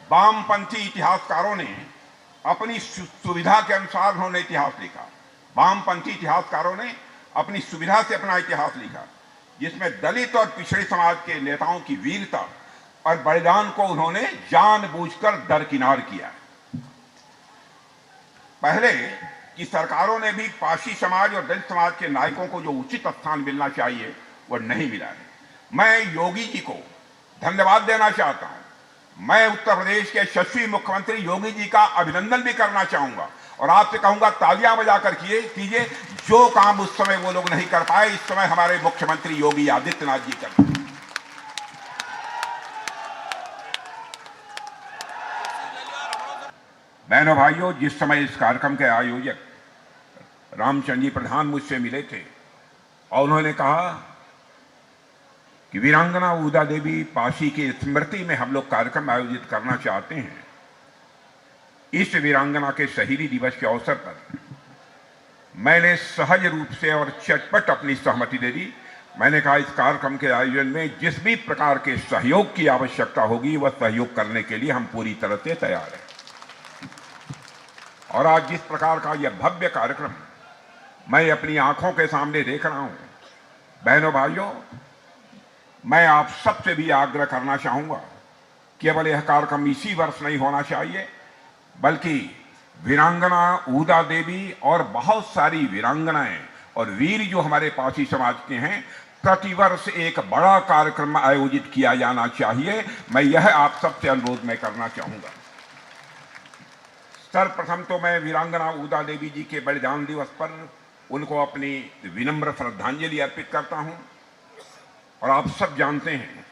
वामपंथी इतिहासकारों ने अपनी सुविधा के अनुसार उन्होंने इतिहास लिखा। वामपंथी इतिहासकारों ने अपनी सुविधा से अपना इतिहास लिखा, जिसमें दलित और पिछड़े समाज के नेताओं की वीरता और बलिदान को उन्होंने जानबूझकर दरकिनार किया। पहले की सरकारों ने भी पारसी समाज और दलित समाज के नायकों को जो उचित स्थान मिलना चाहिए वह नहीं मिला है। मैं योगी जी को धन्यवाद देना चाहता हूं। मैं उत्तर प्रदेश के यशस्वी मुख्यमंत्री योगी जी का अभिनंदन भी करना चाहूंगा और आपसे कहूंगा तालियां बजाकर कीजिए। जो काम उस समय वो लोग नहीं कर पाए, इस समय हमारे मुख्यमंत्री योगी आदित्यनाथ जी कर रहे हैं। बहनों भाइयों, जिस समय इस कार्यक्रम के आयोजक रामचंद्र जी प्रधान मुझसे मिले थे और उन्होंने कहा कि वीरांगना ऊदा देवी पासी की स्मृति में हम लोग कार्यक्रम आयोजित करना चाहते हैं, इस वीरांगना के शहीदी दिवस के अवसर पर मैंने सहज रूप से और चटपट अपनी सहमति दे दी। मैंने कहा इस कार्यक्रम के आयोजन में जिस भी प्रकार के सहयोग की आवश्यकता होगी वह सहयोग करने के लिए हम पूरी तरह से तैयार हैं। और आज जिस प्रकार का यह भव्य कार्यक्रम मैं अपनी आंखों के सामने देख रहा हूं, बहनों भाइयों, मैं आप सबसे भी आग्रह करना चाहूंगा, केवल यह कार्यक्रम इसी वर्ष नहीं होना चाहिए, बल्कि वीरांगना ऊदा देवी और बहुत सारी वीरांगनाएं और वीर जो हमारे पासी समाज के हैं, प्रतिवर्ष एक बड़ा कार्यक्रम आयोजित किया जाना चाहिए। मैं यह आप सबसे अनुरोध मैं करना चाहूंगा। सर्वप्रथम तो मैं वीरांगना ऊदा देवी जी के बलिदान दिवस पर उनको अपनी विनम्र श्रद्धांजलि अर्पित करता हूं। और आप सब जानते हैं,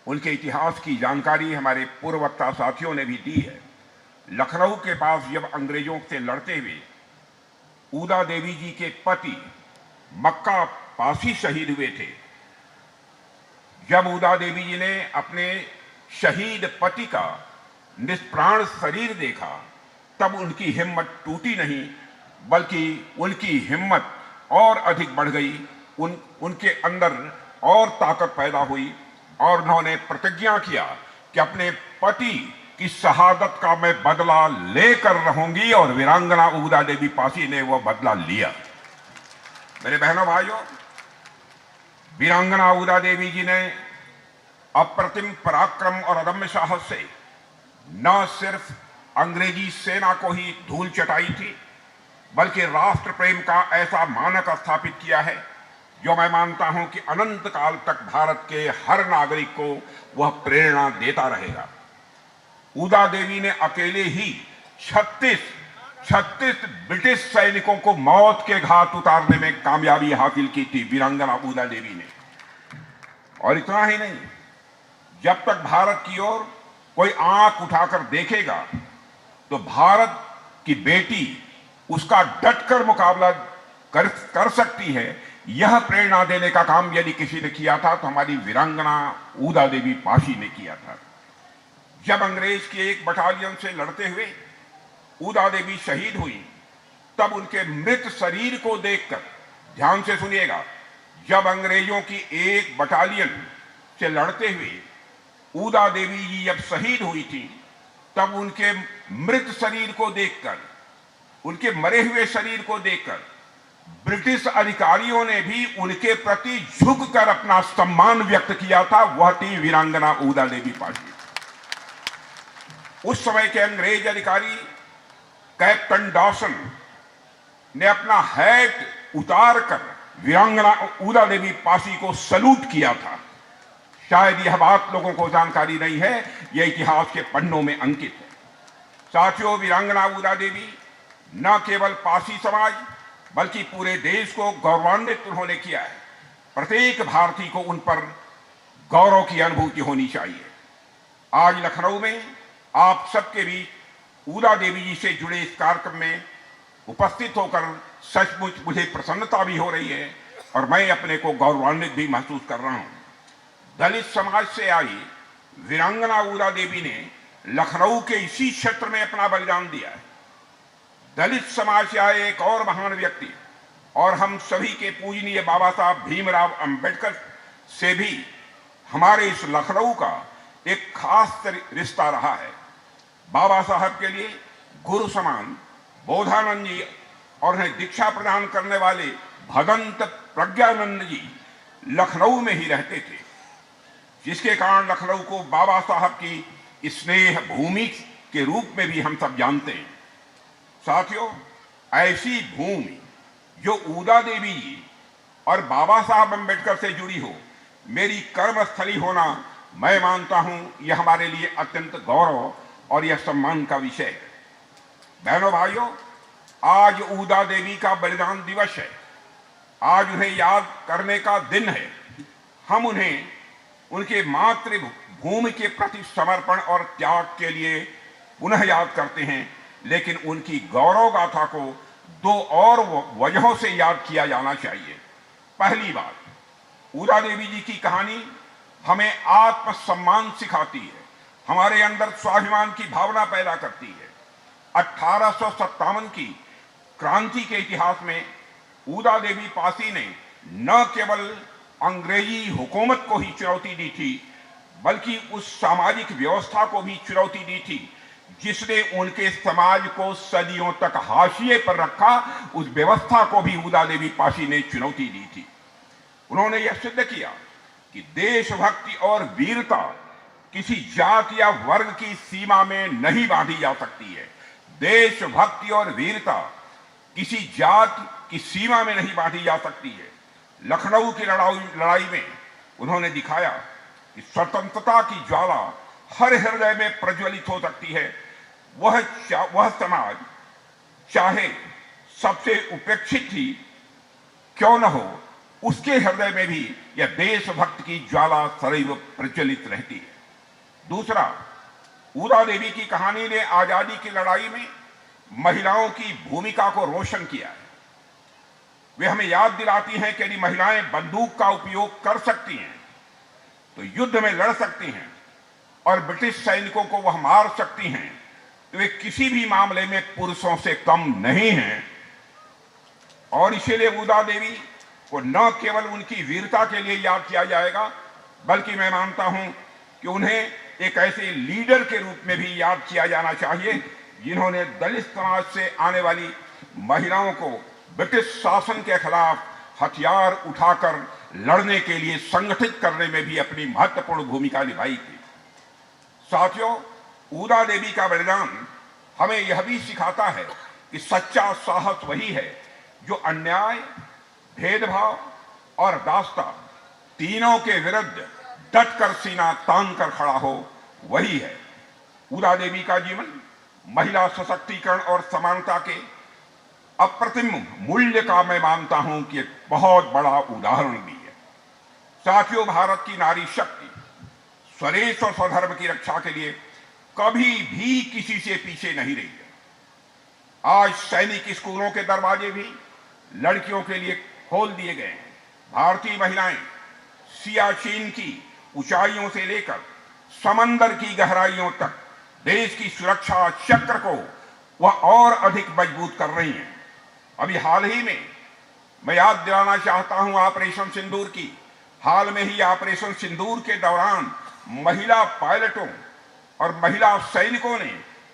उनके इतिहास की जानकारी हमारे पूर्ववक्ता साथियों ने भी दी है। लखनऊ के पास जब अंग्रेजों से लड़ते हुए ऊदा देवी जी के पति मक्का पासी शहीद हुए थे, जब ऊदा देवी जी ने अपने शहीद पति का निष्प्राण शरीर देखा, तब उनकी हिम्मत टूटी नहीं, बल्कि उनकी हिम्मत और अधिक बढ़ गई। उनके अंदर और ताकत पैदा हुई और उन्होंने प्रतिज्ञा किया कि अपने पति की शहादत का मैं बदला लेकर रहूंगी, और वीरांगना ऊदा देवी पासी ने वह बदला लिया। मेरे बहनों भाइयों, वीरांगना ऊदा देवी जी ने अप्रतिम पराक्रम और अदम्य साहस से न सिर्फ अंग्रेजी सेना को ही धूल चटाई थी, बल्कि राष्ट्र प्रेम का ऐसा मानक स्थापित किया है जो मैं मानता हूं कि अनंत काल तक भारत के हर नागरिक को वह प्रेरणा देता रहेगा। ऊदा देवी ने अकेले ही 36 ब्रिटिश सैनिकों को मौत के घाट उतारने में कामयाबी हासिल की थी वीरांगना ऊदा देवी ने। और इतना ही नहीं, जब तक भारत की ओर कोई आंख उठाकर देखेगा तो भारत की बेटी उसका डटकर मुकाबला कर सकती है। यह प्रेरणा देने का काम यदि किसी ने किया था तो हमारी वीरांगना ऊदा देवी पासी ने किया था। जब अंग्रेज के एक बटालियन से लड़ते हुए ऊदा देवी शहीद हुई, तब उनके मृत शरीर को देखकर, ध्यान से सुनिएगा, जब अंग्रेजों की एक बटालियन से लड़ते हुए ऊदा देवी जी जब शहीद हुई थी, तब उनके मृत शरीर को देखकर, उनके मरे हुए शरीर को देखकर ब्रिटिश अधिकारियों ने भी उनके प्रति झुककर अपना सम्मान व्यक्त किया था। वह थी वीरांगना ऊदा देवी पासी। उस समय के अंग्रेज अधिकारी कैप्टन डॉसन ने अपना हैट उतारकर वीरांगना ऊदा देवी पासी को सलूट किया था। शायद यह बात लोगों को जानकारी नहीं है, यह इतिहास के पन्नों में अंकित है। साथियों, वीरांगना ऊदा देवी न केवल पासी समाज बल्कि पूरे देश को गौरवान्वित उन्होंने किया है। प्रत्येक भारतीय को उन पर गौरव की अनुभूति होनी चाहिए। आज लखनऊ में आप सबके बीच ऊदा देवी जी से जुड़े इस कार्यक्रम में उपस्थित होकर सचमुच मुझे प्रसन्नता भी हो रही है और मैं अपने को गौरवान्वित भी महसूस कर रहा हूं। दलित समाज से आई वीरांगना ऊदा देवी ने लखनऊ के इसी क्षेत्र में अपना बलिदान दिया है। दलित समाज से आए एक और महान व्यक्ति और हम सभी के पूजनीय बाबा साहब भीमराव अंबेडकर से भी हमारे इस लखनऊ का एक खास रिश्ता रहा है। बाबा साहब के लिए गुरु समान बोधानंद जी और उन्हें दीक्षा प्रदान करने वाले भगंत प्रज्ञानंद जी लखनऊ में ही रहते थे, जिसके कारण लखनऊ को बाबा साहब की स्नेह भूमि के रूप में भी हम सब जानते हैं। साथियों, ऐसी भूमि जो ऊदा देवी जी और बाबा साहब अम्बेडकर से जुड़ी हो, मेरी कर्मस्थली होना, मैं मानता हूं यह हमारे लिए अत्यंत गौरव और यह सम्मान का विषय है। बहनों भाइयों, आज ऊदा देवी का बलिदान दिवस है। आज उन्हें याद करने का दिन है। हम उन्हें उनके मातृभूमि के प्रति समर्पण और त्याग के लिए पुनः याद करते हैं, लेकिन उनकी गौरव गाथा को दो और वजहों से याद किया जाना चाहिए। पहली बात, ऊदा देवी जी की कहानी हमें आत्मसम्मान सिखाती है, हमारे अंदर स्वाभिमान की भावना पैदा करती है। 1857 की क्रांति के इतिहास में ऊदा देवी पासी ने न केवल अंग्रेजी हुकूमत को ही चुनौती दी थी, बल्कि उस सामाजिक व्यवस्था को भी चुनौती दी थी जिसने उनके समाज को सदियों तक हाशिए पर रखा। उस व्यवस्था को भी ऊदा देवी पासी ने चुनौती दी थी। उन्होंने यह सिद्ध किया कि देशभक्ति और वीरता किसी जाति या वर्ग की सीमा में नहीं बांधी जा सकती है। देशभक्ति और वीरता किसी जाति की सीमा में नहीं बांधी जा सकती है। लखनऊ की लड़ाई में उन्होंने दिखाया कि स्वतंत्रता की ज्वाला हर हृदय में प्रज्वलित हो सकती है। वह समाज चाहे सबसे उपेक्षित ही क्यों न हो, उसके हृदय में भी यह देशभक्त की ज्वाला सदैव प्रज्वलित रहती है। दूसरा, ऊदा देवी की कहानी ने आजादी की लड़ाई में महिलाओं की भूमिका को रोशन किया है। वे हमें याद दिलाती हैं कि यदि महिलाएं बंदूक का उपयोग कर सकती हैं तो युद्ध में लड़ सकती हैं और ब्रिटिश सैनिकों को वह मार सकती हैं, तो वे किसी भी मामले में पुरुषों से कम नहीं हैं। और इसीलिए ऊदा देवी को न केवल उनकी वीरता के लिए याद किया जाएगा, बल्कि मैं मानता हूं कि उन्हें एक ऐसे लीडर के रूप में भी याद किया जाना चाहिए जिन्होंने दलित समाज से आने वाली महिलाओं को ब्रिटिश शासन के खिलाफ हथियार उठाकर लड़ने के लिए संगठित करने में भी अपनी महत्वपूर्ण भूमिका निभाई थी। साथियों, ऊदा देवी का बलिदान हमें यह भी सिखाता है कि सच्चा साहस वही है जो अन्याय, भेदभाव और दास्ता तीनों के विरुद्ध डटकर सीना तान कर खड़ा हो, वही है। ऊदा देवी का जीवन महिला सशक्तिकरण और समानता के अप्रतिम मूल्य का मैं मानता हूं कि एक बहुत बड़ा उदाहरण भी है। साथियों, भारत की नारी शक्ति स्वदेश और स्वधर्म की रक्षा के लिए कभी भी किसी से पीछे नहीं रही है। आज सैनिक स्कूलों के दरवाजे भी लड़कियों के लिए खोल दिए गए हैं। भारतीय महिलाएं सियाचिन की ऊंचाइयों से लेकर समंदर की गहराइयों तक देश की सुरक्षा चक्र को वह और अधिक मजबूत कर रही हैं। अभी हाल ही में मैं याद दिलाना चाहता हूं ऑपरेशन सिंदूर की। हाल में ही ऑपरेशन सिंदूर के दौरान महिला पायलटों और महिला सैनिकों ने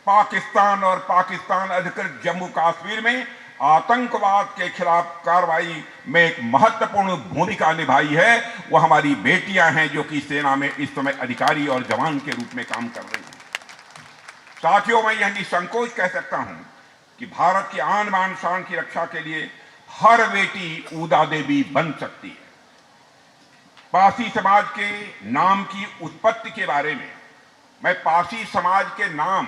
पाकिस्तान और पाकिस्तान अधिकृत जम्मू कश्मीर में आतंकवाद के खिलाफ कार्रवाई में एक महत्वपूर्ण भूमिका निभाई है। वो हमारी बेटियां हैं जो कि सेना में इस समय अधिकारी और जवान के रूप में काम कर रही हैं। साथियों, मैं यह निसंकोच कह सकता हूं कि भारत की आन बान शान की रक्षा के लिए हर बेटी ऊदा देवी बन सकती है। पासी समाज के नाम की उत्पत्ति के बारे में, मैं पासी समाज के नाम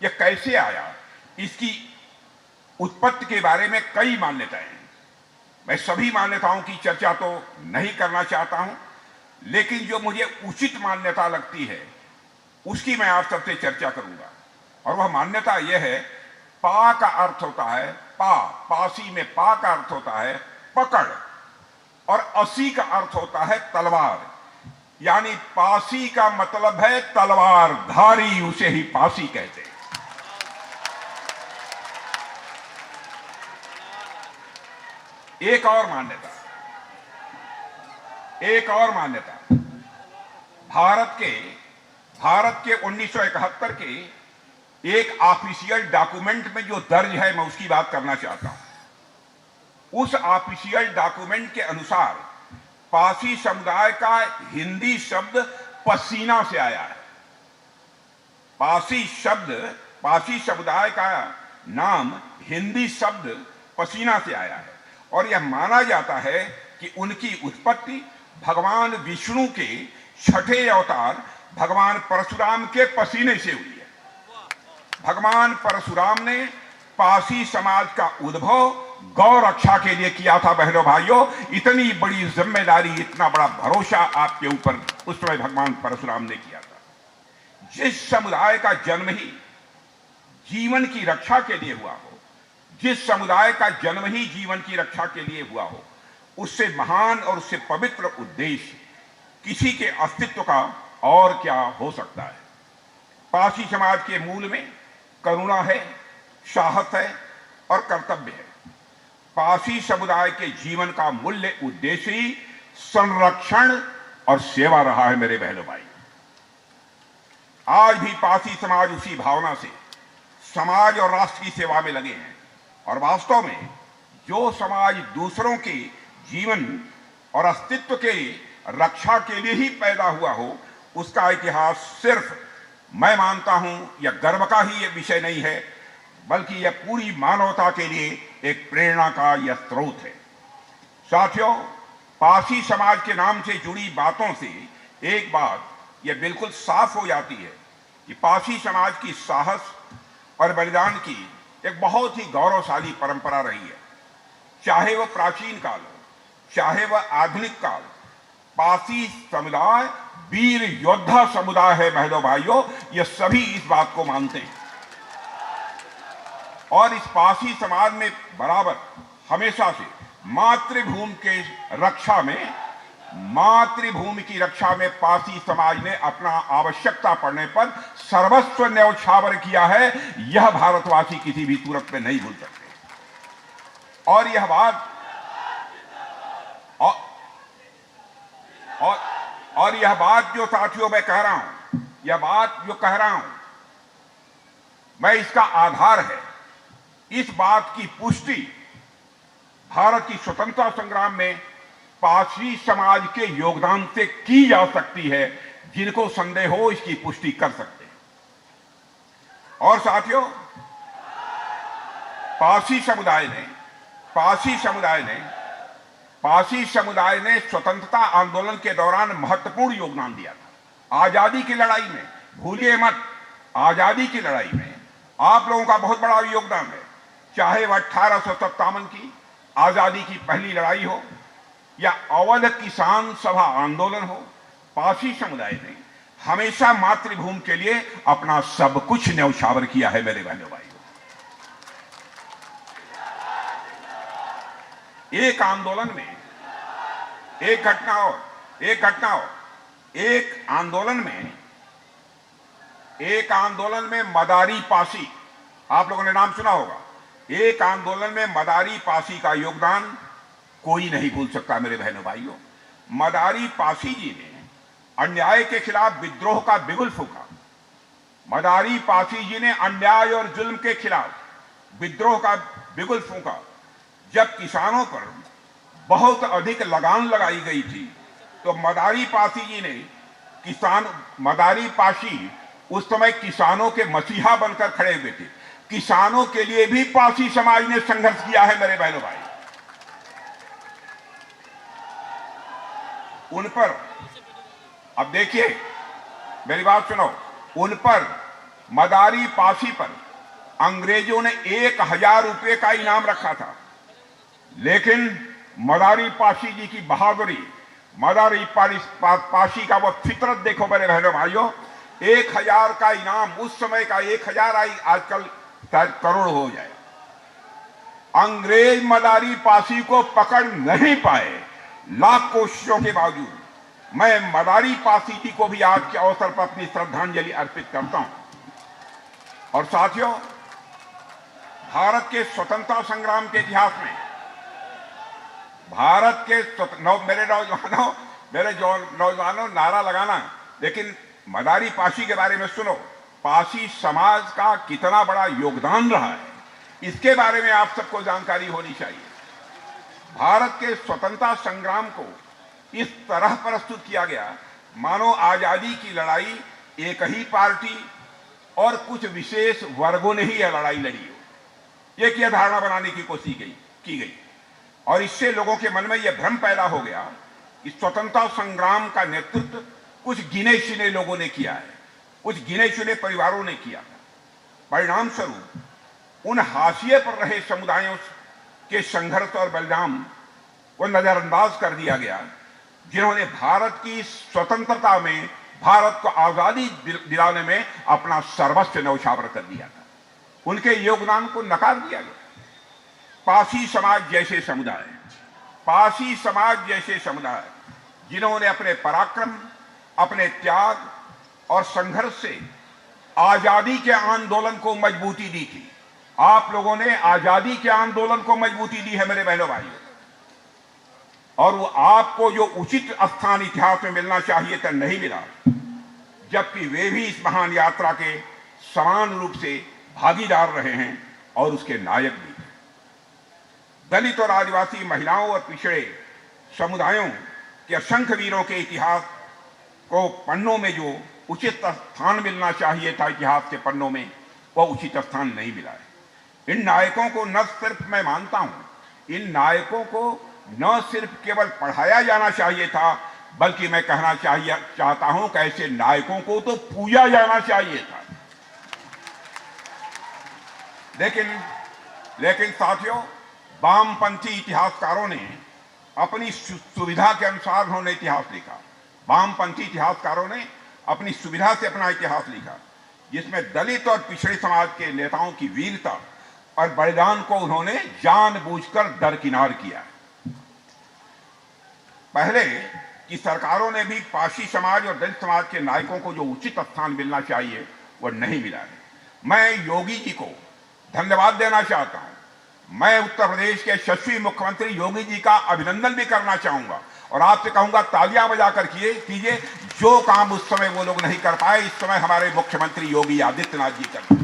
यह कैसे आया, इसकी उत्पत्ति के बारे में कई मान्यताएं हैं। मैं सभी मान्यताओं की चर्चा तो नहीं करना चाहता हूं, लेकिन जो मुझे उचित मान्यता लगती है उसकी मैं आप सबसे चर्चा करूंगा। और वह मान्यता यह है, पा का अर्थ होता है पासी में पा का अर्थ होता है पकड़, और असी का अर्थ होता है तलवार। यानी पासी का मतलब है तलवार धारी, उसे ही पासी कहते हैं। एक और मान्यता भारत के 1971 के एक ऑफिशियल डॉक्यूमेंट में जो दर्ज है मैं उसकी बात करना चाहता हूं। उस ऑफिशियल डॉक्यूमेंट के अनुसार पारसी समुदाय का हिंदी शब्द पसीना से आया है। पारसी समुदाय का नाम हिंदी शब्द पसीना से आया है और यह माना जाता है कि उनकी उत्पत्ति भगवान विष्णु के छठे अवतार भगवान परशुराम के पसीने से हुई है। भगवान परशुराम ने पारसी समाज का उद्भव गौ रक्षा के लिए किया था। बहनों भाइयों, इतनी बड़ी जिम्मेदारी, इतना बड़ा भरोसा आपके ऊपर उस समय भगवान परशुराम ने किया था। जिस समुदाय का जन्म ही जीवन की रक्षा के लिए हुआ हो, जिस समुदाय का जन्म ही जीवन की रक्षा के लिए हुआ हो, उससे महान और उससे पवित्र उद्देश्य किसी के अस्तित्व का और क्या हो सकता है। पारसी समाज के मूल में करुणा है, साहस है और कर्तव्य है। पारसी समुदाय के जीवन का मूल्य उद्देश्य ही संरक्षण और सेवा रहा है। मेरे बहनों भाई, आज भी पारसी समाज उसी भावना से समाज और राष्ट्र की सेवा में लगे हैं और वास्तव में जो समाज दूसरों के जीवन और अस्तित्व के रक्षा के लिए ही पैदा हुआ हो, उसका इतिहास सिर्फ मैं मानता हूं यह गर्व का ही यह विषय नहीं है, बल्कि यह पूरी मानवता के लिए एक प्रेरणा का यह स्रोत है। साथियों, पारसी समाज के नाम से जुड़ी बातों से एक बात यह बिल्कुल साफ हो जाती है कि पारसी समाज की साहस और बलिदान की एक बहुत ही गौरवशाली परंपरा रही है। चाहे वह प्राचीन काल हो, चाहे वह आधुनिक काल, पारसी समुदाय वीर योद्धा समुदाय है। बहनों भाइयों, ये सभी इस बात को मानते हैं और इस पारसी समाज में बराबर हमेशा से मातृभूमि की रक्षा में पारसी समाज ने अपना आवश्यकता पड़ने पर सर्वस्व न्यौछावर किया है। यह भारतवासी किसी भी सूरत में नहीं भूल सकते। और यह बात और यह बात जो साथियों मैं कह रहा हूं, यह बात जो कह रहा हूं मैं, इसका आधार है, इस बात की पुष्टि भारत की स्वतंत्रता संग्राम में पारसी समाज के योगदान से की जा सकती है। जिनको संदेह हो इसकी पुष्टि कर सकते हैं। और साथियों, पारसी समुदाय ने स्वतंत्रता आंदोलन के दौरान महत्वपूर्ण योगदान दिया था। आजादी की लड़ाई में, भूलिए मत, आजादी की लड़ाई में आप लोगों का बहुत बड़ा योगदान है। चाहे वह 1857 की आजादी की पहली लड़ाई हो या अवध किसान सभा आंदोलन हो, पारसी समुदाय ने हमेशा मातृभूमि के लिए अपना सब कुछ न्यौछावर किया है। मेरे बहनों भाइयों, एक आंदोलन में मदारी पासी, आप लोगों ने नाम सुना होगा। एक आंदोलन में मदारी पासी का योगदान कोई नहीं भूल सकता। मेरे बहनों भाइयों, मदारी पासी जी ने अन्याय के खिलाफ विद्रोह का बिगुल फूंका। मदारी पासी जी ने अन्याय और जुल्म के खिलाफ विद्रोह का बिगुल फूंका। जब किसानों पर बहुत अधिक लगान लगाई गई थी तो मदारी पासी उस समय किसानों के मसीहा बनकर खड़े हुए थे। किसानों के लिए भी पारसी समाज ने संघर्ष किया है। मेरे बहनों भाई, उन पर, अब देखिए मेरी बात सुनो, उन पर, मदारी पासी पर अंग्रेजों ने 1000 रुपए का इनाम रखा था। लेकिन मदारी पासी जी की बहादुरी, मदारी पासी का वो फितरत देखो मेरे बहनों भाइयों। 1000 का इनाम, उस समय का 1000 आजकल शायद करोड़ हो जाए। अंग्रेज मदारी पासी को पकड़ नहीं पाए। लाख कोशिशों के बावजूद मैं मदारी पासी जी को भी आज के अवसर पर अपनी श्रद्धांजलि अर्पित करता हूं। और साथियों, भारत के स्वतंत्रता संग्राम के इतिहास में मेरे नौजवानों नारा लगाना, लेकिन मदारी पासी के बारे में सुनो। पासी समाज का कितना बड़ा योगदान रहा है, इसके बारे में आप सबको जानकारी होनी चाहिए। भारत के स्वतंत्रता संग्राम को इस तरह प्रस्तुत किया गया मानो आजादी की लड़ाई एक ही पार्टी और कुछ विशेष वर्गों ने ही यह लड़ाई लड़ी हो। एक यह धारणा बनाने की कोशिश की गई और इससे लोगों के मन में यह भ्रम पैदा हो गया कि स्वतंत्रता संग्राम का नेतृत्व कुछ गिने चुने लोगों ने किया है, कुछ गिने चुने परिवारों ने किया था। परिणाम स्वरूप उन हाशिए पर रहे समुदायों के संघर्ष और बलिदान को नजरअंदाज कर दिया गया, जिन्होंने भारत की स्वतंत्रता में, भारत को आजादी दिलाने में अपना सर्वस्व न्यौछावर कर दिया था। उनके योगदान को नकार दिया गया। पासी समाज जैसे समुदाय जिन्होंने अपने पराक्रम, अपने त्याग और संघर्ष से आजादी के आंदोलन को मजबूती दी थी। आप लोगों ने आजादी के आंदोलन को मजबूती दी है मेरे बहनों भाइयों, और वो आपको जो उचित स्थान इतिहास में मिलना चाहिए था नहीं मिला, जबकि वे भी इस महान यात्रा के समान रूप से भागीदार रहे हैं और उसके नायक भी। दलित और आदिवासी महिलाओं और पिछड़े समुदायों के असंख्य वीरों के इतिहास को पन्नों में जो उचित स्थान मिलना चाहिए था इतिहास के पन्नों में, वह उचित स्थान नहीं मिला है। इन नायकों को न सिर्फ, मैं मानता हूं, इन नायकों को न सिर्फ केवल पढ़ाया जाना चाहिए था, बल्कि मैं कहना चाहता हूं कि ऐसे नायकों को तो पूजा जाना चाहिए था। लेकिन साथियों, वामपंथी इतिहासकारों ने अपनी सुविधा के अनुसार उन्होंने इतिहास लिखा। वामपंथी इतिहासकारों ने अपनी सुविधा से अपना इतिहास लिखा, जिसमें दलित और पिछड़े समाज के नेताओं की वीरता और बलिदान को उन्होंने जानबूझकर दरकिनार किया। पहले की सरकारों ने भी पासी समाज और दलित समाज के नायकों को जो उचित स्थान मिलना चाहिए वह नहीं मिला है। मैं योगी जी को धन्यवाद देना चाहता हूं। मैं उत्तर प्रदेश के यशस्वी मुख्यमंत्री योगी जी का अभिनंदन भी करना चाहूंगा और आपसे कहूंगा तालियां बजाकर कीजिए। जो काम उस समय वो लोग नहीं कर पाए, इस समय हमारे मुख्यमंत्री योगी आदित्यनाथ जी कर रहे हैं।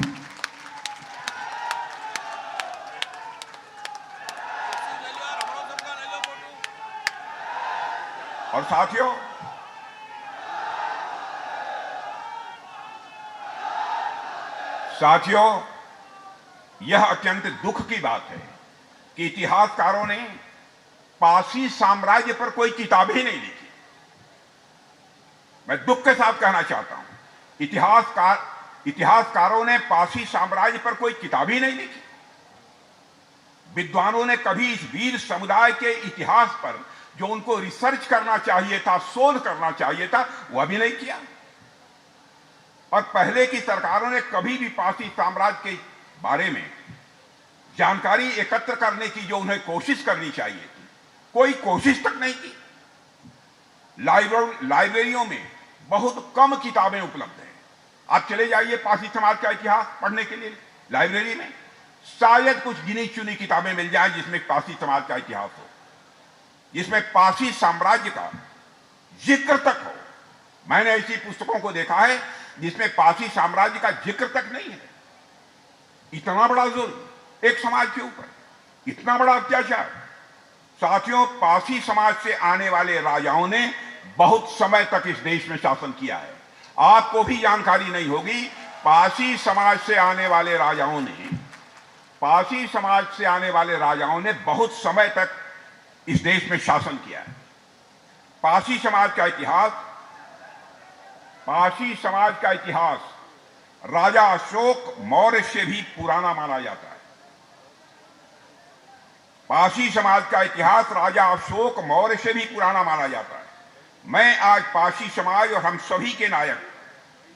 और साथियों, यह अत्यंत दुख की बात है कि इतिहासकारों ने पासी साम्राज्य पर कोई किताब ही नहीं लिखी। मैं दुख के साथ कहना चाहता हूं, इतिहासकारों ने पासी साम्राज्य पर कोई किताब ही नहीं लिखी। विद्वानों ने कभी इस वीर समुदाय के इतिहास पर जो उनको रिसर्च करना चाहिए था, शोध करना चाहिए था, वह भी नहीं किया। और पहले की सरकारों ने कभी भी पासी साम्राज्य के बारे में जानकारी एकत्र करने की जो उन्हें कोशिश करनी चाहिए थी, कोई कोशिश तक नहीं की। लाइब्रेरियों में बहुत कम किताबें उपलब्ध हैं। आप चले जाइए पासी समाज का इतिहास पढ़ने के लिए लाइब्रेरी में, शायद कुछ गिनी चुनी किताबें मिल जाएं जिसमें पासी समाज का इतिहास हो, जिसमें पासी साम्राज्य का जिक्र तक हो। मैंने ऐसी पुस्तकों को देखा है जिसमें पासी साम्राज्य का जिक्र तक नहीं है। इतना बड़ा जुल्म एक समाज के ऊपर, इतना बड़ा अत्याचार। साथियों, पासी समाज से आने वाले राजाओं ने बहुत समय तक इस देश में शासन किया है। आपको भी जानकारी नहीं होगी, पासी समाज से आने वाले राजाओं ने बहुत समय तक इस देश में शासन किया है। पासी समाज का इतिहास राजा अशोक मौर्य से भी पुराना माना जाता है। पासी समाज का इतिहास राजा अशोक मौर्य से भी पुराना माना जाता है। मैं आज पासी समाज और हम सभी के नायक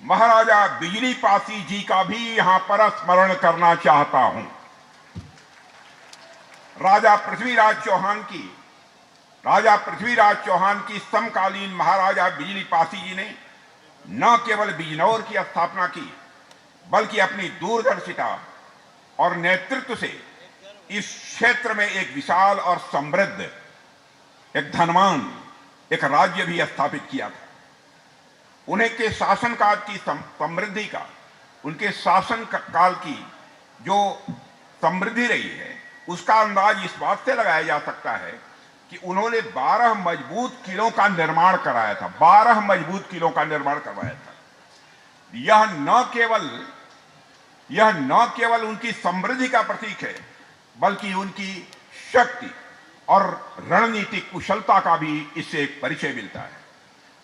महाराजा बिजली पासी जी का भी यहां पर स्मरण करना चाहता हूं। राजा पृथ्वीराज चौहान की समकालीन महाराजा बिजली पासी जी ने न केवल बिजनौर की स्थापना की, बल्कि अपनी दूरदर्शिता और नेतृत्व से इस क्षेत्र में एक विशाल और समृद्ध, एक धनवान, एक राज्य भी स्थापित किया था। उन्हें के शासनकाल की समृद्धि का उनके शासन काल की जो समृद्धि रही है उसका अंदाज इस बात से लगाया जा सकता है कि उन्होंने 12 मजबूत किलों का निर्माण कराया था। 12 मजबूत किलों का निर्माण करवाया था। यह न केवल उनकी समृद्धि का प्रतीक है, बल्कि उनकी शक्ति और रणनीतिक कुशलता का भी इससे एक परिचय मिलता है।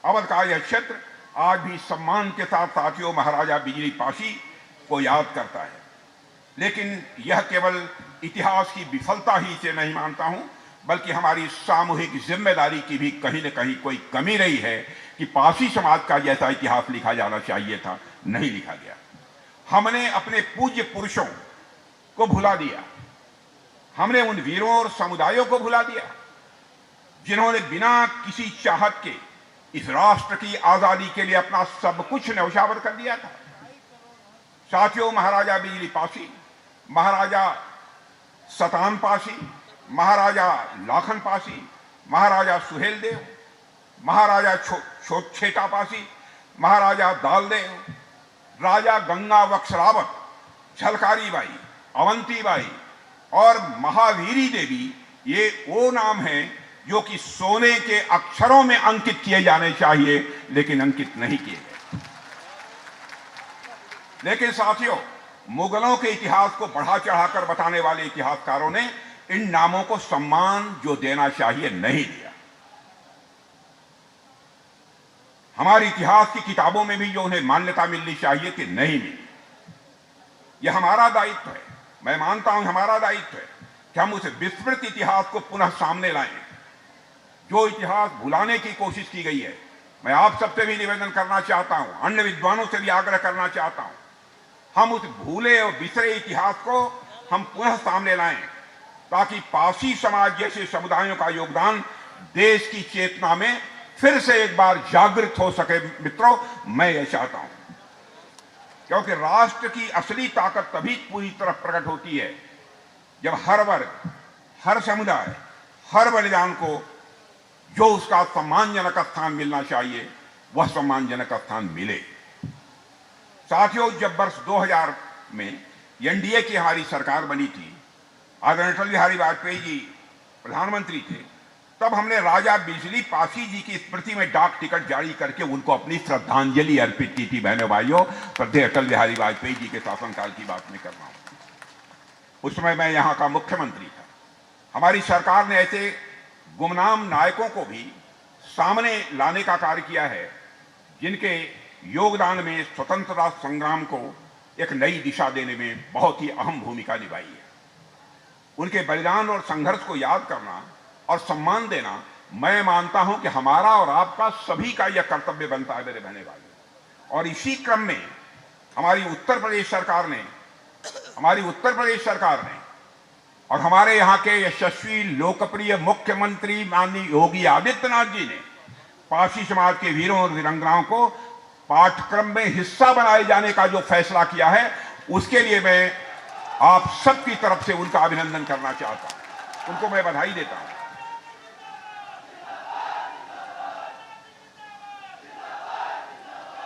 अवध का यह क्षेत्र आज भी सम्मान के साथ साथियों महाराजा बिजली पासी को याद करता है। लेकिन यह केवल इतिहास की विफलता ही से नहीं मानता हूं, बल्कि हमारी सामूहिक जिम्मेदारी की भी कहीं न कहीं कोई कमी रही है कि पासी समाज का जैसा इतिहास लिखा जाना चाहिए था, नहीं लिखा गया। हमने अपने पूज्य पुरुषों को भुला दिया। हमने उन वीरों और समुदायों को भुला दिया जिन्होंने बिना किसी चाहत के इस राष्ट्र की आजादी के लिए अपना सब कुछ न्यौछावर कर दिया था। साथियों, महाराजा बिजली पासी, महाराजा सतान पासी, महाराजा लाखन पासी, महाराजा सुहेलदेव, महाराजा छेटा पासी, महाराजा दालदेव, राजा गंगा वक्सरावत, झलकारी बाई, अवंती बाई और महावीरी देवी, ये वो नाम हैं जो कि सोने के अक्षरों में अंकित किए जाने चाहिए, लेकिन अंकित नहीं किए गए। लेकिन साथियों, मुगलों के इतिहास को बढ़ा चढ़ाकर बताने वाले इतिहासकारों ने इन नामों को सम्मान जो देना चाहिए नहीं दिया। हमारे इतिहास की किताबों में भी जो उन्हें मान्यता मिलनी चाहिए थी, नहीं मिली। यह हमारा दायित्व है, मैं मानता हूं हमारा दायित्व है कि हम उस विस्मृत इतिहास को पुनः सामने लाएं। जो इतिहास भुलाने की कोशिश की गई है, मैं आप सबसे भी निवेदन करना चाहता हूं, अन्य विद्वानों से भी आग्रह करना चाहता हूं, हम उस भूले और बिसरे इतिहास को हम पुनः सामने लाएं, ताकि पासी समाज जैसे समुदायों का योगदान देश की चेतना में फिर से एक बार जागृत हो सके। मित्रों, मैं यह चाहता हूं, क्योंकि राष्ट्र की असली ताकत तभी पूरी तरह प्रकट होती है जब हर वर्ग, हर समुदाय, हर बलिदान को जो उसका सम्मानजनक स्थान मिलना चाहिए, वह सम्मानजनक स्थान मिले। साथियों, जब वर्ष 2000 में एनडीए की हमारी सरकार बनी थी, आदरणीय अटल बिहारी वाजपेयी जी प्रधानमंत्री थे, तब हमने राजा बिजली पासी जी की स्मृति में डाक टिकट जारी करके उनको अपनी श्रद्धांजलि अर्पित की थी। बहनों भाइयों, श्रद्धेय अटल बिहारी वाजपेयी जी के शासनकाल की बात मैं कर रहा हूं। उस समय मैं यहां का मुख्यमंत्री था। हमारी सरकार ने ऐसे गुमनाम नायकों को भी सामने लाने का कार्य किया है, जिनके योगदान में स्वतंत्रता संग्राम को एक नई दिशा देने में बहुत ही अहम भूमिका निभाई है। उनके बलिदान और संघर्ष को याद करना और सम्मान देना, मैं मानता हूं कि हमारा और आपका सभी का यह कर्तव्य बनता है मेरे बहने भाइयों। और इसी क्रम में हमारी उत्तर प्रदेश सरकार ने और हमारे यहाँ के यशस्वी लोकप्रिय मुख्यमंत्री माननीय योगी आदित्यनाथ जी ने पासी समाज के वीरों और वीरांगनाओं को पाठ्यक्रम में हिस्सा बनाए जाने का जो फैसला किया है, उसके लिए मैं आप सबकी तरफ से उनका अभिनंदन करना चाहता हूं, उनको मैं बधाई देता हूं।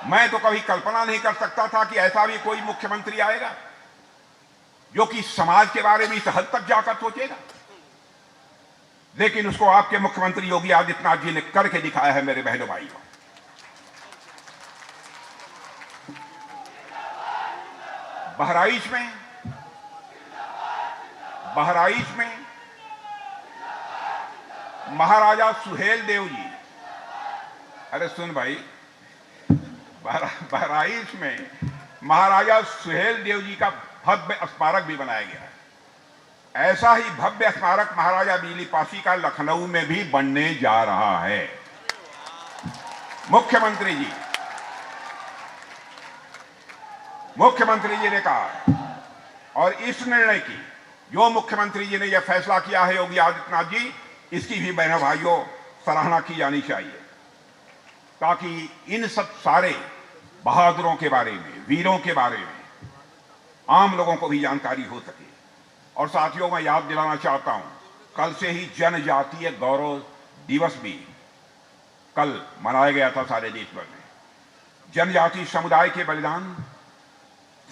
मैं तो कभी कल्पना नहीं कर सकता था कि ऐसा भी कोई मुख्यमंत्री आएगा जो कि समाज के बारे में इस हद तक जाकर सोचेगा। लेकिन उसको आपके मुख्यमंत्री योगी आदित्यनाथ जी ने करके दिखाया है मेरे बहनों भाइयों। बहराइच में महाराजा सुहेलदेव जी, अरे सुन भाई, बहराइच में महाराजा सुहेलदेव जी का भव्य स्मारक भी बनाया गया है। ऐसा ही भव्य स्मारक महाराजा बिजली पासी का लखनऊ में भी बनने जा रहा है। मुख्यमंत्री जी ने कहा, और इस निर्णय की जो मुख्यमंत्री जी ने यह फैसला किया है योगी आदित्यनाथ जी, इसकी भी बहनों भाइयों सराहना की जानी चाहिए, ताकि इन सब सारे बहादुरों के बारे में, वीरों के बारे में आम लोगों को भी जानकारी हो सके। और साथियों, मैं याद दिलाना चाहता हूं, कल से ही जनजातीय गौरव दिवस भी कल मनाया गया था सारे देश भर में। जनजातीय समुदाय के बलिदान,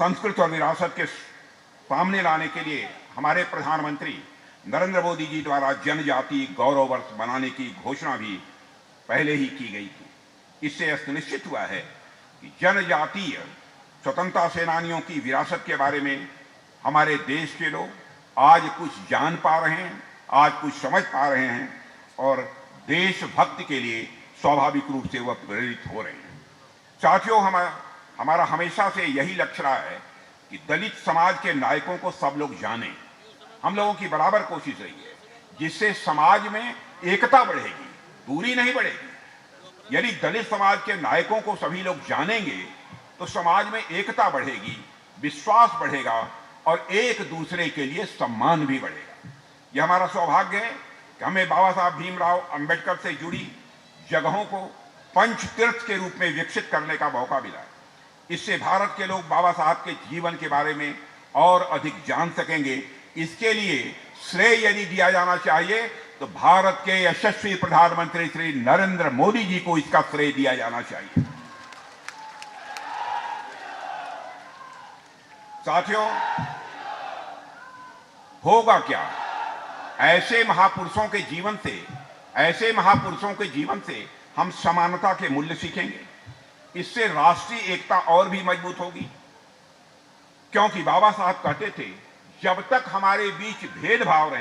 संस्कृत और विरासत के सामने लाने के लिए हमारे प्रधानमंत्री नरेंद्र मोदी जी द्वारा जनजातीय गौरव वर्ष बनाने की घोषणा भी पहले ही की गई थी। इससे यह सुनिश्चित हुआ है कि जनजातीय स्वतंत्रता सेनानियों की विरासत के बारे में हमारे देश के लोग आज कुछ जान पा रहे हैं, आज कुछ समझ पा रहे हैं और देशभक्ति के लिए स्वाभाविक रूप से वह प्रेरित हो रहे हैं। साथियों, हमारा हमेशा से यही लक्ष्य रहा है कि दलित समाज के नायकों को सब लोग जानें। हम लोगों की बराबर कोशिश रही है, जिससे समाज में एकता बढ़ेगी, दूरी नहीं बढ़ेगी। यदि दलित समाज के नायकों को सभी लोग जानेंगे तो समाज में एकता बढ़ेगी, विश्वास बढ़ेगा और एक दूसरे के लिए सम्मान भी बढ़ेगा। यह हमारा सौभाग्य है कि हमें बाबा साहब भीमराव अंबेडकर से जुड़ी जगहों को पंच तीर्थ के रूप में विकसित करने का मौका मिला। इससे भारत के लोग बाबा साहब के जीवन के बारे में और अधिक जान सकेंगे। इसके लिए श्रेय यदि दिया जाना चाहिए तो भारत के यशस्वी प्रधानमंत्री श्री नरेंद्र मोदी जी को इसका श्रेय दिया जाना चाहिए। साथियों, होगा क्या? ऐसे महापुरुषों के जीवन से हम समानता के मूल्य सीखेंगे। इससे राष्ट्रीय एकता और भी मजबूत होगी, क्योंकि बाबा साहब कहते थे, जब तक हमारे बीच भेदभाव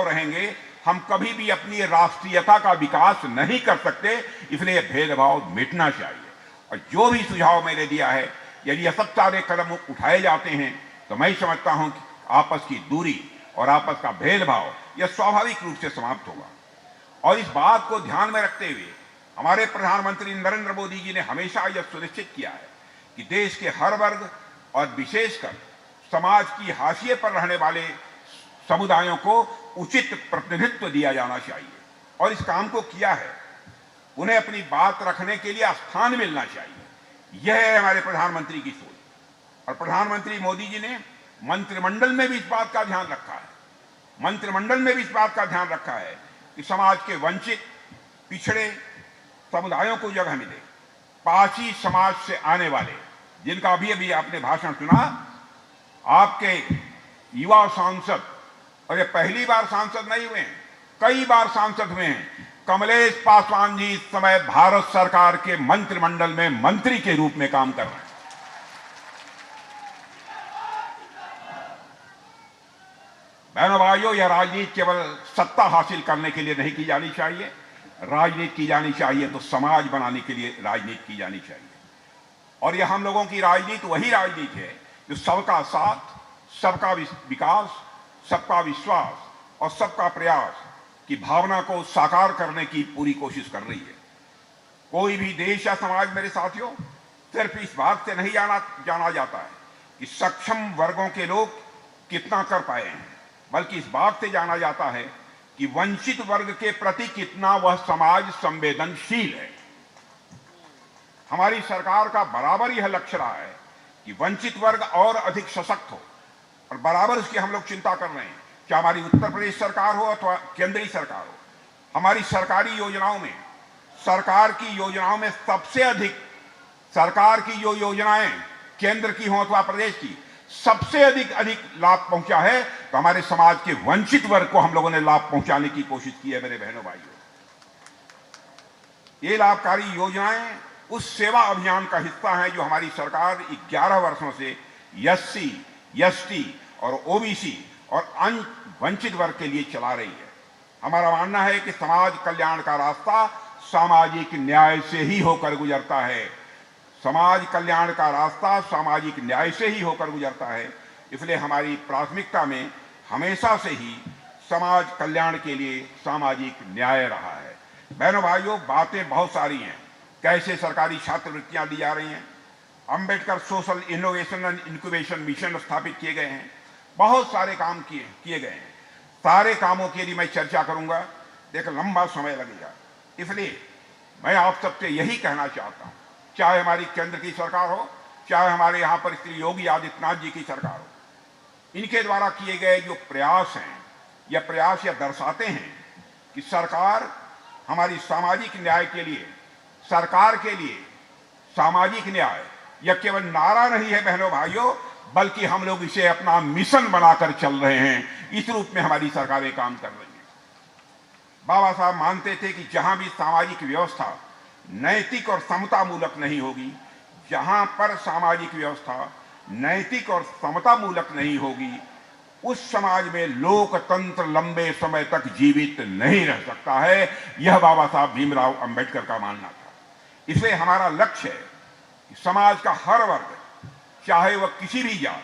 रहेंगे हम कभी भी अपनी राष्ट्रीयता का विकास नहीं कर सकते। इसलिए भेदभाव मिटना चाहिए। और जो भी सुझाव मैंने दिया है, यदि यह सब सारे कदम उठाए जाते हैं तो मैं समझता हूं कि आपस की दूरी और आपस का भेदभाव यह स्वाभाविक रूप से समाप्त होगा। और इस बात को ध्यान में रखते हुए हमारे प्रधानमंत्री नरेंद्र मोदी जी ने हमेशा यह सुनिश्चित किया है कि देश के हर वर्ग और विशेषकर समाज की हाशिए पर रहने वाले समुदायों को उचित प्रतिनिधित्व दिया जाना चाहिए। और इस काम को किया है। उन्हें अपनी बात रखने के लिए स्थान मिलना चाहिए। यह है हमारे प्रधानमंत्री की सोच। और प्रधानमंत्री मोदी जी ने मंत्रिमंडल में भी इस बात का ध्यान रखा है कि समाज के वंचित पिछड़े समुदायों को जगह मिले। पाची समाज से आने वाले, जिनका अभी आपने भाषण सुना, आपके युवा सांसद, और ये पहली बार सांसद नहीं हुए हैं, कई बार सांसद हुए हैं। कमलेश पासवान जी इस समय भारत सरकार के मंत्रिमंडल में मंत्री के रूप में काम कर रहे हैं। बहनों भाइयों, यह राजनीति केवल सत्ता हासिल करने के लिए नहीं की जानी चाहिए। राजनीति की जानी चाहिए तो समाज बनाने के लिए राजनीति की जानी चाहिए। और यह हम लोगों की राजनीति वही राजनीति है जो सबका साथ, सबका विकास, सबका विश्वास और सबका प्रयास की भावना को साकार करने की पूरी कोशिश कर रही है। कोई भी देश या समाज, मेरे साथियों, सिर्फ इस बात से नहीं जाना जाता है कि सक्षम वर्गों के लोग कितना कर पाए हैं, बल्कि इस बात से जाना जाता है कि वंचित वर्ग के प्रति कितना वह समाज संवेदनशील है। हमारी सरकार का बराबर यह लक्ष्य रहा है कि वंचित वर्ग और अधिक सशक्त हो, और बराबर उसकी हम लोग चिंता कर रहे हैं। चाहे हमारी उत्तर प्रदेश सरकार हो अथवा केंद्रीय सरकार हो, हमारी सरकारी योजनाओं में, सरकार की योजनाओं में सबसे अधिक, सरकार की जो योजनाएं केंद्र की हो अथवा प्रदेश की, सबसे अधिक लाभ पहुंचा है तो हमारे समाज के वंचित वर्ग को हम लोगों ने लाभ पहुंचाने की कोशिश की है। मेरे बहनों भाइयों, ये लाभकारी योजनाएं उस सेवा अभियान का हिस्सा है जो हमारी सरकार 11 वर्षों से एससी, एसटी और ओबीसी और अन्य वंचित वर्ग के लिए चला रही है। हमारा मानना है कि समाज कल्याण का रास्ता सामाजिक न्याय से ही होकर गुजरता है। समाज कल्याण का रास्ता सामाजिक न्याय से ही होकर गुजरता है। इसलिए हमारी प्राथमिकता में हमेशा से ही समाज कल्याण के लिए सामाजिक न्याय रहा है। बहनों भाइयों, बातें बहुत सारी हैं। कैसे सरकारी छात्रवृत्तियां दी जा रही हैं, Ambedkar social innovation and incubation mission स्थापित किए गए हैं, बहुत सारे काम किए गए हैं। सारे कामों की यदि मैं चर्चा करूंगा तो एक लंबा समय लगेगा। इसलिए मैं आप सबसे यही कहना चाहता हूं, चाहे हमारी केंद्र की सरकार हो, चाहे हमारे यहाँ पर श्री योगी आदित्यनाथ जी की सरकार हो, इनके द्वारा किए गए जो प्रयास हैं, यह प्रयास यह दर्शाते हैं कि सरकार हमारी सामाजिक न्याय के लिए, सरकार के लिए सामाजिक न्याय यह केवल नारा नहीं है बहनों भाइयों, बल्कि हम लोग इसे अपना मिशन बनाकर चल रहे हैं। इस रूप में हमारी सरकारें काम कर रही हैं। बाबा साहब मानते थे कि जहां भी सामाजिक व्यवस्था नैतिक और समतामूलक नहीं होगी, जहां पर सामाजिक व्यवस्था नैतिक और समतामूलक नहीं होगी, उस समाज में लोकतंत्र लंबे समय तक जीवित नहीं रह सकता है। यह बाबा साहब भीमराव अंबेडकर का मानना था। इसलिए हमारा लक्ष्य है कि समाज का हर वर्ग, चाहे वह किसी भी जात,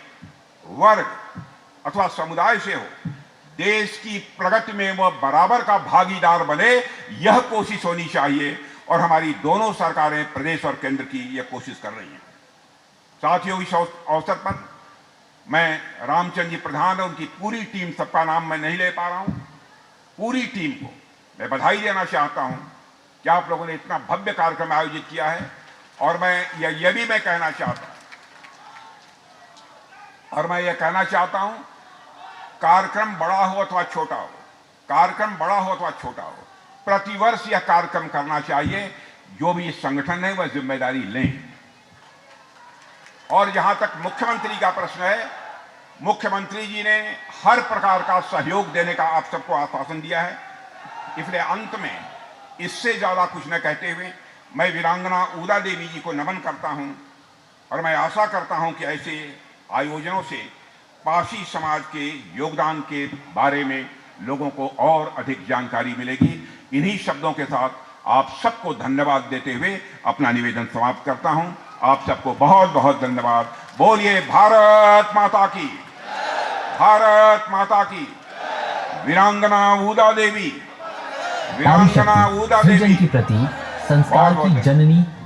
वर्ग अथवा समुदाय से हो, देश की प्रगति में वह बराबर का भागीदार बने, यह कोशिश होनी चाहिए। और हमारी दोनों सरकारें, प्रदेश और केंद्र की, यह कोशिश कर रही हैं। साथियों, इस अवसर पर मैं रामचंद्र जी प्रधान और उनकी पूरी टीम, सबका नाम मैं नहीं ले पा रहा हूं, पूरी टीम को मैं बधाई देना चाहता हूं कि आप लोगों ने इतना भव्य कार्यक्रम आयोजित किया है। और मैं यह भी मैं कहना चाहता हूं, कार्यक्रम बड़ा हो अथवा छोटा हो, कार्यक्रम बड़ा हो अथवा छोटा हो, प्रतिवर्ष यह कार्यक्रम करना चाहिए। जो भी संगठन है वह जिम्मेदारी लें। और जहां तक मुख्यमंत्री का प्रश्न है, मुख्यमंत्री जी ने हर प्रकार का सहयोग देने का आप सबको आश्वासन दिया है। इसलिए अंत में इससे ज्यादा कुछ न कहते हुए मैं वीरांगना ऊदा देवी जी को नमन करता हूं। और मैं आशा करता हूं कि ऐसे आयोजनों से पासी समाज के योगदान के बारे में लोगों को और अधिक जानकारी मिलेगी। इन्हीं शब्दों के साथ आप सबको धन्यवाद देते हुए अपना निवेदन समाप्त करता हूं। आप सबको बहुत बहुत धन्यवाद। बोलिए भारत माता की, भारत माता की। वीरांगना ऊदा देवी, वीरांगना ऊदा देवी के प्रति संस्कार की जननी